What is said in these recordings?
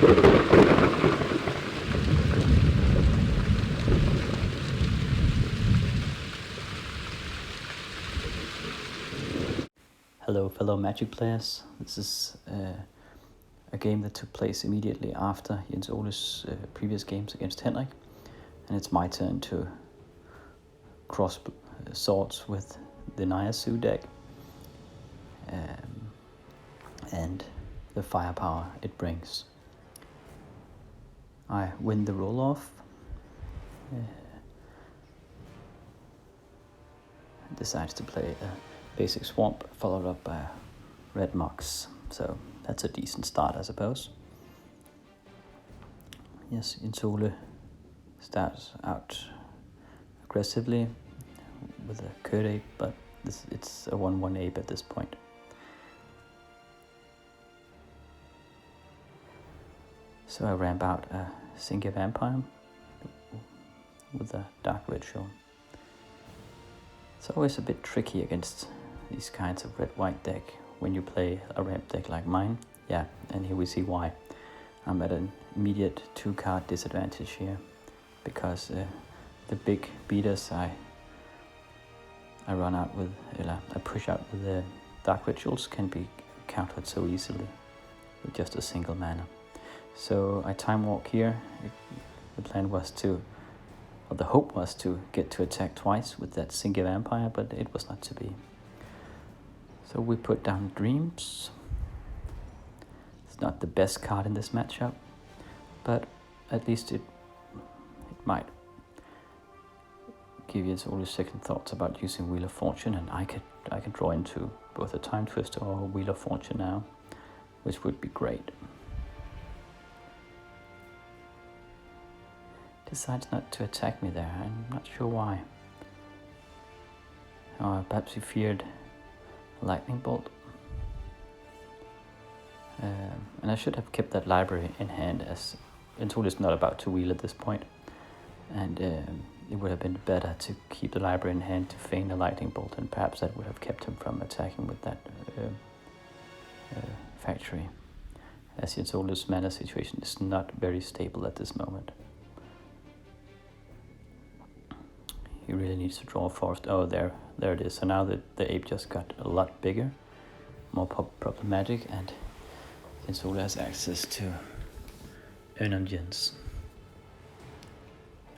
Hello fellow Magic players, this is a game that took place immediately after Jens Ole's previous games against Henrik, and it's my turn to cross swords with the Naya deck and the firepower it brings. I win the roll-off, decides to play a basic swamp followed up by red mox, so that's a decent start, I suppose. Yes, Jens Ole starts out aggressively with a Curd Ape, but it's a 1/1 ape at this point. So I ramp out a Singa Vampire with a Dark Ritual. It's always a bit tricky against these kinds of red-white deck when you play a ramp deck like mine. Yeah, and here we see why. I'm at an immediate 2-card disadvantage here because the big beaters I run out with, I push out with the Dark Rituals can be countered so easily with just a single mana. So I time walk here. The plan was to, or the hope was to get to attack twice with that Singa Vampire, but it was not to be. So we put down Dreams. It's not the best card in this matchup, but at least it might give you all the second thoughts about using Wheel of Fortune, and I could draw into both a Time Twister or a Wheel of Fortune now, which would be great. Decides not to attack me there. I'm not sure why. Perhaps he feared a lightning bolt. And I should have kept that library in hand, as Jens Ole is not about to wheel at this point. And it would have been better to keep the library in hand to feign a lightning bolt, and perhaps that would have kept him from attacking with that factory, as Jens Ole's mana situation is not very stable at this moment. He really needs to draw a forest. Oh, there it is. So now the ape just got a lot bigger, more problematic, and Jens Ole has access to Önungens.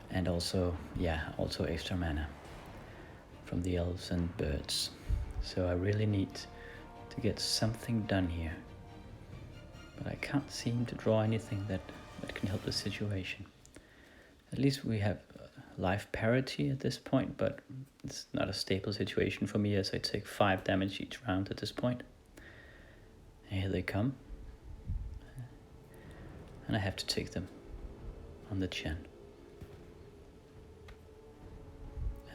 And also extra mana from the elves and birds. So I really need to get something done here. But I can't seem to draw anything that can help the situation. At least we have life parity at this point, but it's not a stable situation for me, as I take 5 damage each round at this point. And here they come. And I have to take them on the chin.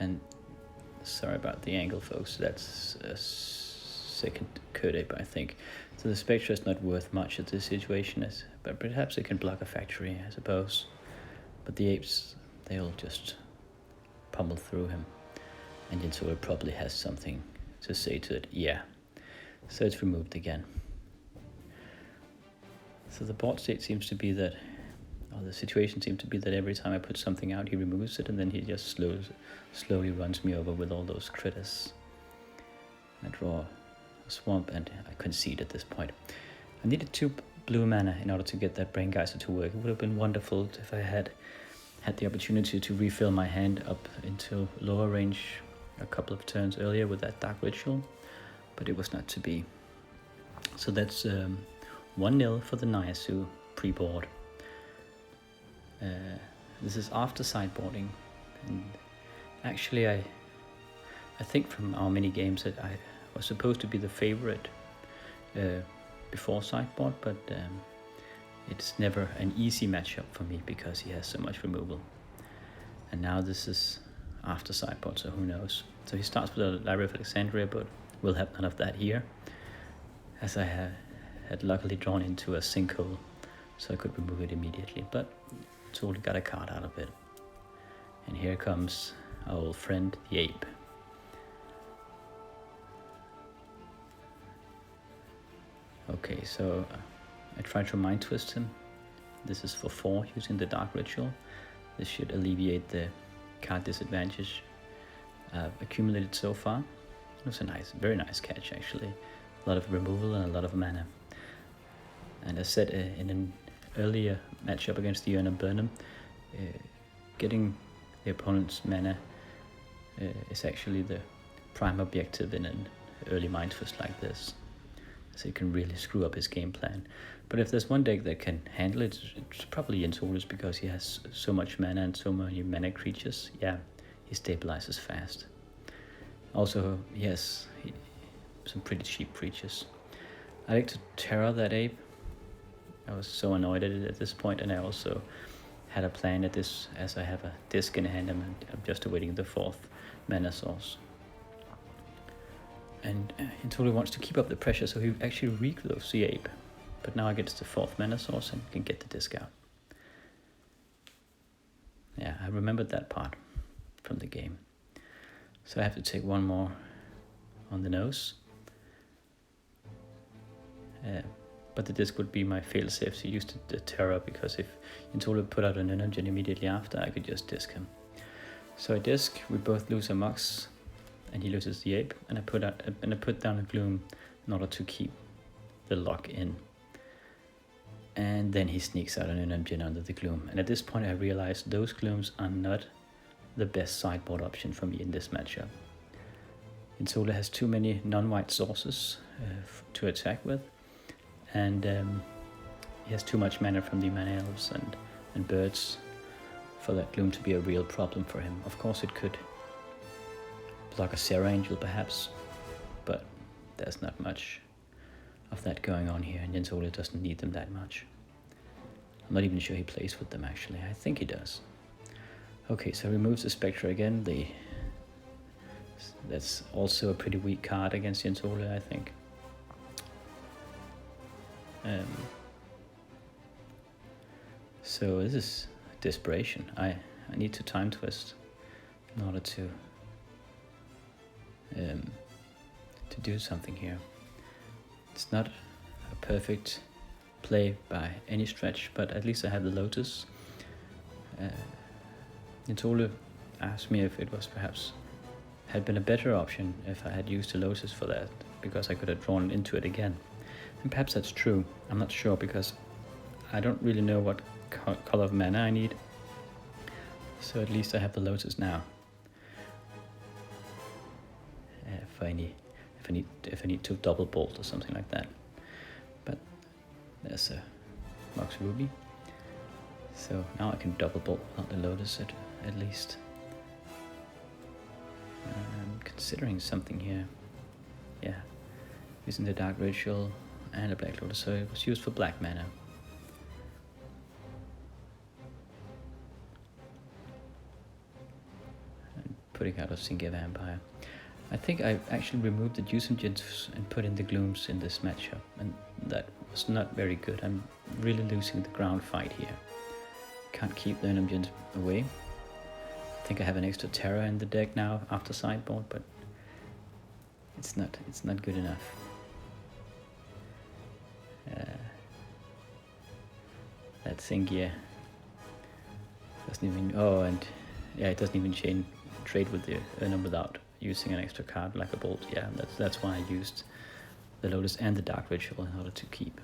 And sorry about the angle, folks, that's a second Curd Ape, I think. So the Spectre is not worth much at this situation, but perhaps it can block a factory, I suppose. But the apes, they'll just pummel through him. And Jens Ole probably has something to say to it. Yeah. So it's removed again. So the board state seems to be that, or the situation seems to be that every time I put something out, he removes it, and then he just slowly runs me over with all those critters. I draw a swamp, and I concede at this point. I needed 2 blue mana in order to get that Brain Geyser to work. It would have been wonderful if I had the opportunity to refill my hand up into lower range a couple of turns earlier with that Dark Ritual, but it was not to be. So that's 1-0 for the Naya pre-board. This is after sideboarding, and actually I think from our mini games that I was supposed to be the favorite before sideboard, but it's never an easy matchup for me because he has so much removal. And now this is after sideboard, so who knows. So he starts with a Library of Alexandria, but we'll have none of that here, as I had luckily drawn into a sinkhole, so I could remove it immediately, but totally got a card out of it. And here comes our old friend, the ape. Okay, so I tried to mind twist him, This is for 4 using the Dark Ritual. This should alleviate the card disadvantage I've accumulated so far. It was a very nice catch actually. A lot of removal and a lot of mana. And as said in an earlier matchup against the Urn Burnham, getting the opponent's mana is actually the prime objective in an early Mind Twist like this. So it can really screw up his game plan. But if there's one deck that can handle it, it's probably Jens Ole's, because he has so much mana and so many mana creatures. Yeah, he stabilizes fast. Also, he has some pretty cheap creatures. I like to terror that ape. I was so annoyed at it at this point, and I also had a plan at this, as I have a disc in hand and I'm just awaiting the 4th mana source. And he totally wants to keep up the pressure, so he actually recloses the ape. But now I get the 4th mana source and can get the disc out. Yeah, I remembered that part from the game. So I have to take one more on the nose. But the disc would be my failsafe to use the terror, because if Intolo put out an engine immediately after, I could just disc him. So I disc, we both lose a Mox, and he loses the ape, and I put down a Gloom in order to keep the lock in. And then he sneaks out an engine under the Gloom. And at this point I realized those Glooms are not the best sideboard option for me in this matchup. Intolo has too many non-white sources to attack with, and he has too much mana from the Mana Elves and birds for that Gloom to be a real problem for him. Of course it could block a Serra Angel perhaps, but there's not much of that going on here, and Jens Ole doesn't need them that much. I'm not even sure he plays with them actually. I think he does. Okay, so removes the Spectre again. That's also a pretty weak card against Jens Ole, I think. So this is desperation. I need to time twist in order to do something here. It's not a perfect play by any stretch, but at least I have the Lotus. Intolo asked me if it was perhaps had been a better option if I had used the Lotus for that, because I could have drawn into it again. And perhaps that's true. I'm not sure, because I don't really know what color of mana I need. So at least I have the Lotus now. If I need to double bolt or something like that. But there's a Mox Ruby. So now I can double bolt without the Lotus at least. I'm considering something here. Yeah, using the Dark Ritual and a Black Lotus, so it was used for black mana. And putting out a Singe Vampire. I think I actually removed the Juice Engines and put in the Glooms in this matchup, and that was not very good. I'm really losing the ground fight here. Can't keep the Engines away. I think I have an extra Terror in the deck now after sideboard, but it's not good enough. That Singia doesn't even, it doesn't even trade with the Urnum without using an extra card like a Bolt. Yeah, that's why I used the Lotus and the Dark Ritual in order to keep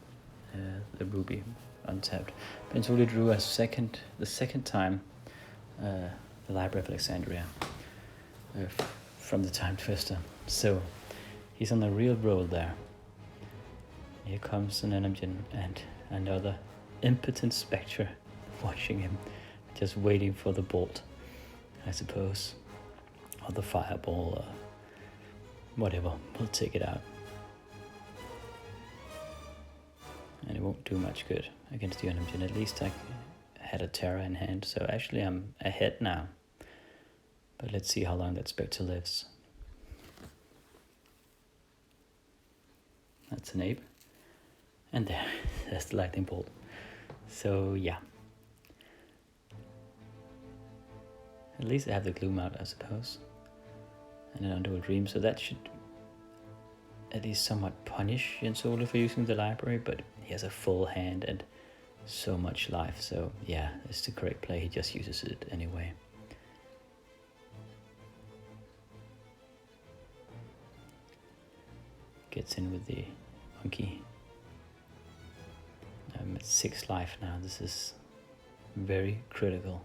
the Ruby untapped. But it's only drew the second time the Library of Alexandria from the Time Twister. So he's on a real roll there. Here comes an Energen and another impotent Spectre watching him, just waiting for the bolt, I suppose, or the fireball, or whatever. We'll take it out. And it won't do much good against the Energen. At least I had a Terror in hand, so actually I'm ahead now. But let's see how long that Spectre lives. That's an ape. And there's the lightning bolt. So yeah. At least I have the Gloom out, I suppose. And an Underworld Dream, so that should at least somewhat punish Jens Ole for using the library, but he has a full hand, and so much life. So yeah, it's the correct play. He just uses it anyway. Gets in with the monkey. I'm at 6 life now. This is very critical.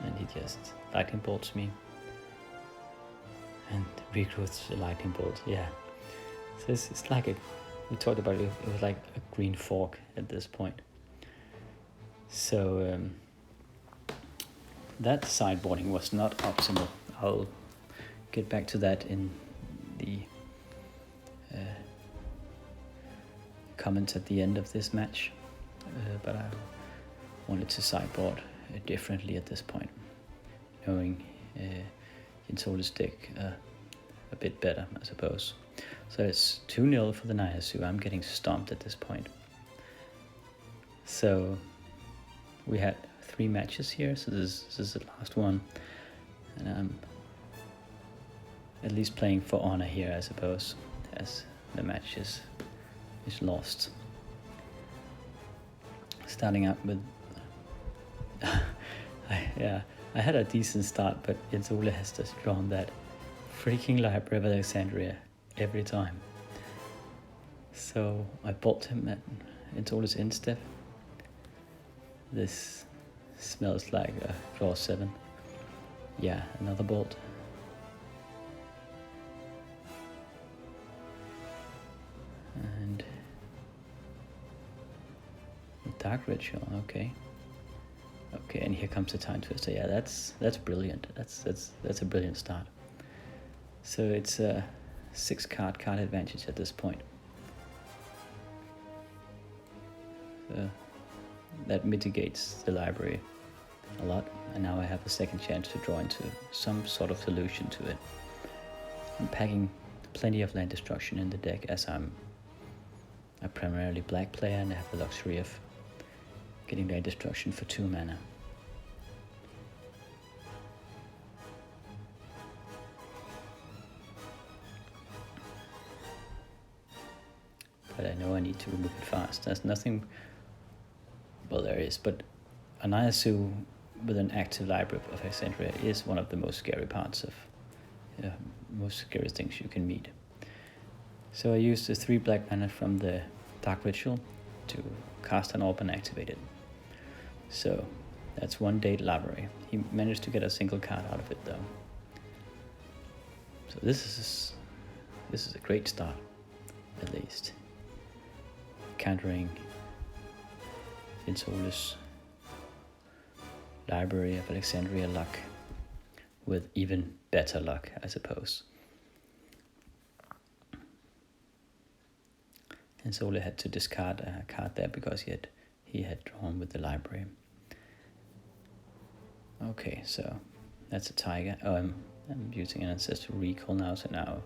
And he just lightning bolts me. And regrowths the lightning bolt. Yeah. So it's like we talked about it. It was like a green fork at this point. So that sideboarding was not optimal. I'll get back to that in the comments at the end of this match, but I wanted to sideboard differently at this point, knowing Jinsole's deck a bit better, I suppose. So it's 2-0 for the Naya, so I'm getting stomped at this point. So we had 3 matches here, so this is the last one, and I'm at least playing for honor here, I suppose, as the match is lost. Starting out with I had a decent start, but Jensole has just drawn that freaking Library of Alexandria every time. So I bolt him at Jensole's end step. This smells like a draw 7. Yeah, another bolt. And Dark Ritual, okay. Okay, and here comes the Time Twister. Yeah, that's brilliant. That's a brilliant start. So it's a 6-card advantage at this point. So that mitigates the library a lot, and now I have a second chance to draw into some sort of solution to it. I'm packing plenty of land destruction in the deck, as I'm a primarily black player and I have the luxury of getting land destruction for 2 mana. But I know I need to remove it fast. There's nothing, well there is, but a Naya Zoo with an active Library of Alexandria is one of the most scary parts of, most scary things you can meet. So I used the 3 black mana from the Dark Ritual to cast an orb and activate it. So that's 1 Date Library. He managed to get a single card out of it though. So this is a great start, at least. Countering Jinsole's Library of Alexandria luck with even better luck, I suppose. Jinsole had to discard a card there because he had drawn with the library. Okay, so that's a tiger. Oh, I'm using an ancestral recall now, so now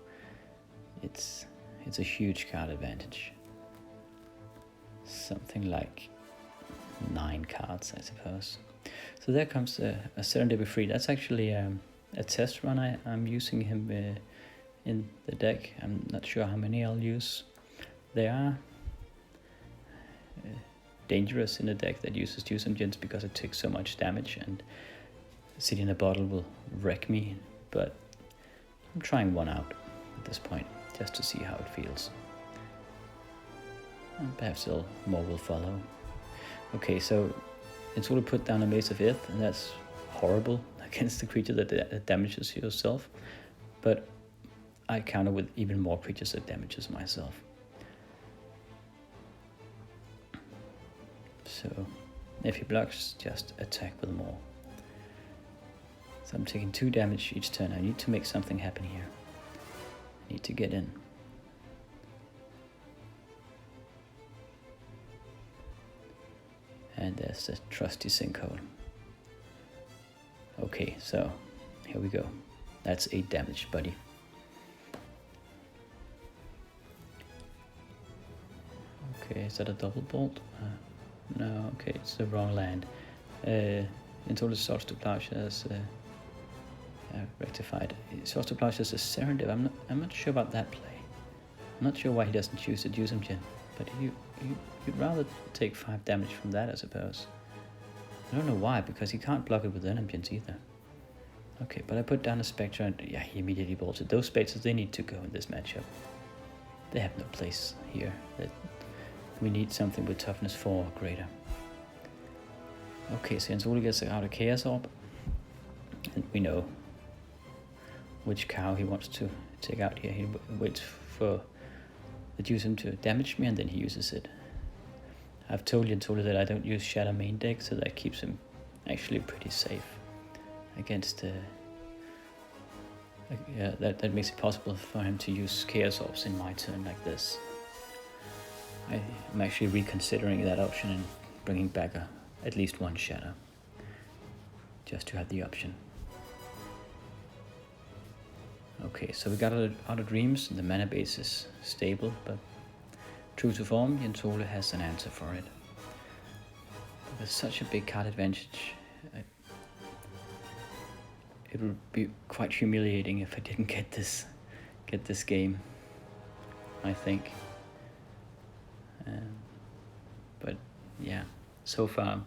it's a huge card advantage. Something like 9 cards, I suppose. So there comes a Serendipity Free. That's actually a test run. I'm using him in the deck. I'm not sure how many I'll use. They are dangerous in a deck that uses Jusum Gens because it takes so much damage, and City in a Bottle will wreck me, but I'm trying one out at this point just to see how it feels. And perhaps more will follow. Okay, so it's sort of put down a Mace of Ith, and that's horrible against the creature that damages yourself, but I counter with even more creatures that damages myself. So if he blocks, just attack with more. So I'm taking 2 damage each turn. I need to make something happen here. I need to get in. And there's the trusty sinkhole. Okay, so here we go. That's 8 damage, buddy. Okay, is that a double bolt? No, okay, it's the wrong land. Until it starts to Plowshares rectified. Starts to Plowshares is Serendip. I'm not sure about that play. I'm not sure why he doesn't choose the Jusum Gen. But you'd rather take 5 damage from that, I suppose. I don't know why, because he can't block it with Energens either. Okay, but I put down a Spectre and yeah, he immediately bolted. Those Spectres, they need to go in this matchup. They have no place here. We need something with toughness 4 or greater. Okay, so Jens Ole gets out a Chaos Orb. And we know which cow he wants to take out here. He waits for the Dusum to damage me and then he uses it. I've told Jens Ole that I don't use Shadow main deck, so that keeps him actually pretty safe against that makes it possible for him to use Chaos Orbs in my turn like this. I'm actually reconsidering that option and bringing back at least 1 Shadow, just to have the option. Okay, so we got out of Dreams, the mana base is stable, but true to form, Jens Ole has an answer for it. But with such a big card advantage, it would be quite humiliating if I didn't get this game, I think. But yeah, so far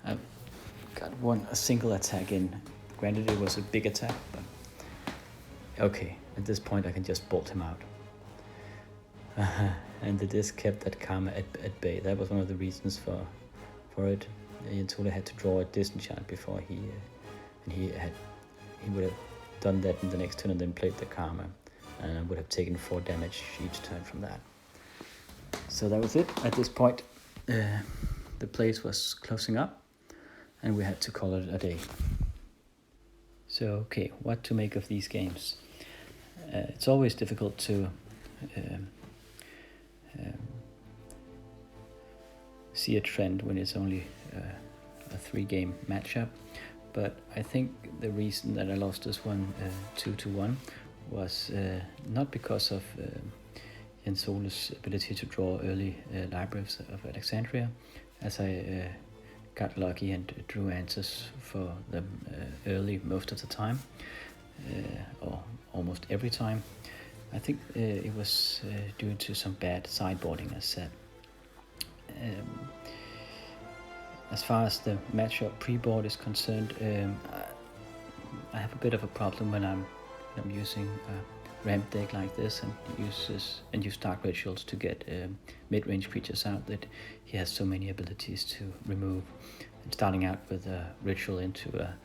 I've got a single attack in. Granted, it was a big attack, but okay, at this point I can just bolt him out. And the disc kept that karma at bay. That was one of the reasons for it. Jens Ole had to draw a disenchant before he would have done that in the next turn and then played the karma, and I would have taken 4 damage each turn from that. So that was it. At this point, the place was closing up, and we had to call it a day. So okay, what to make of these games? It's always difficult to see a trend when it's only a 3-game matchup. But I think the reason that I lost this one 2-1 was not because of Jens Ole's ability to draw early libraries of Alexandria, as I got lucky and drew answers for them early most of the time, or almost every time. I think it was due to some bad sideboarding, as said. As far as the matchup pre-board is concerned, I have a bit of a problem when I'm using a ramp deck like this and use Dark Rituals to get mid-range creatures out, that he has so many abilities to remove. And starting out with a Ritual into a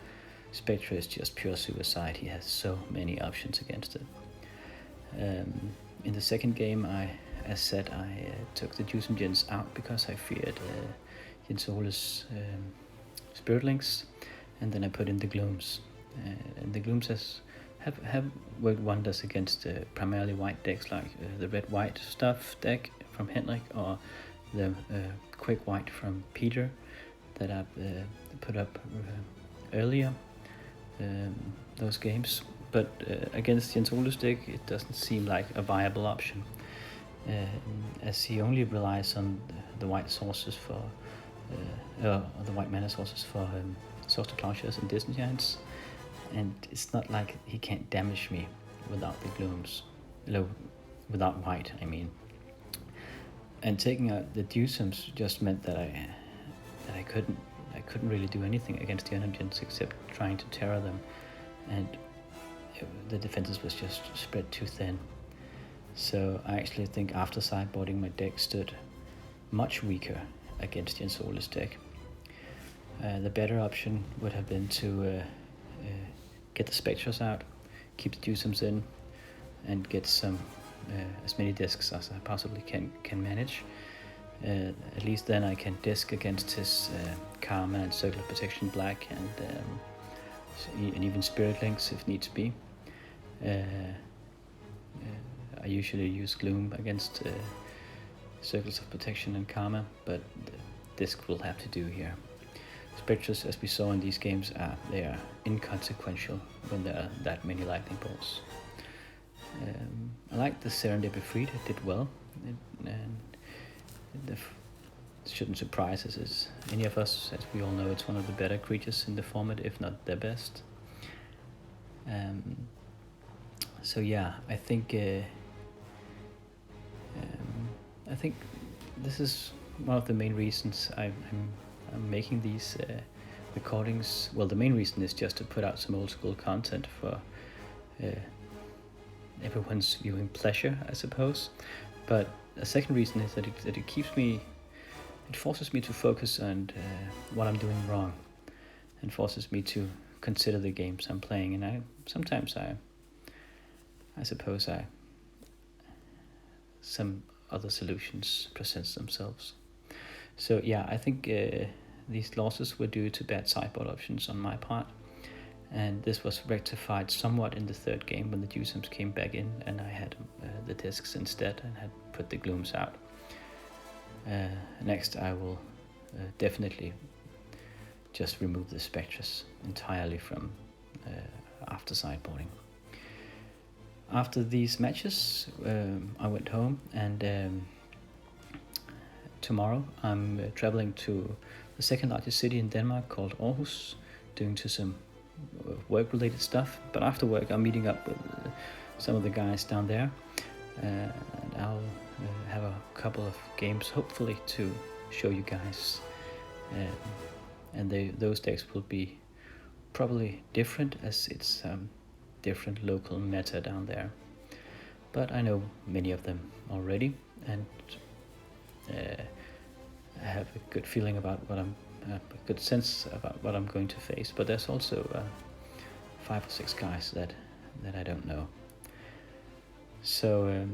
Spectre is just pure suicide. He has so many options against it. In the second game, as said, I took the Dusum Gens out because I feared Jens Ole's Spirit Links, and then I put in the Glooms. And the Glooms have worked wonders against primarily white decks like the red-white stuff deck from Henrik, or the quick white from Peter that I put up earlier, those games. But against Jens Ole's deck, it doesn't seem like a viable option, as he only relies on the white sources for the white mana sources for Source to Plowshares and Disenchants, and it's not like he can't damage me without the Glooms, without white, I mean. And taking out the Dusums just meant that I couldn't really do anything against the Energens except trying to terror them, and the defenses was just spread too thin. So I actually think after sideboarding, my deck stood much weaker against Jens Ole's deck. The better option would have been to get the Spectres out, keep the Dusums in, and get some as many discs as I possibly can manage. At least then I can disc against his Karma and Circle of Protection Black, and even Spirit Links if needs be. I usually use Gloom against Circles of Protection and Karma, but disc will have to do here. Spectres, as we saw in these games, they are inconsequential when there are that many lightning bolts. I like the Serendipity Freed, it did well, it shouldn't surprise us as any of us, as we all know it's one of the better creatures in the format, if not the best. So yeah, I think I think this is one of the main reasons I'm making these recordings. Well, the main reason is just to put out some old school content for everyone's viewing pleasure, I suppose. But a second reason is that it keeps me, it forces me to focus on what I'm doing wrong, and forces me to consider the games I'm playing. And I suppose some other solutions presents themselves. So yeah, I think these losses were due to bad sideboard options on my part, and this was rectified somewhat in the third game when the Dewsums came back in and I had the discs instead and had put the Glooms out. Next I will definitely just remove the Spectres entirely from after sideboarding. After these matches, I went home, and tomorrow I'm traveling to the second largest city in Denmark called Aarhus, doing some work-related stuff. But after work, I'm meeting up with some of the guys down there, and I'll have a couple of games, hopefully, to show you guys. And those decks will be probably different, as it's different local meta down there. But I know many of them already, and I have a good feeling about a good sense about what I'm going to face. But there's also 5 or 6 guys that I don't know. So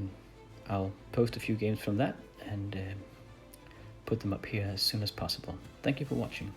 I'll post a few games from that and put them up here as soon as possible. Thank you for watching.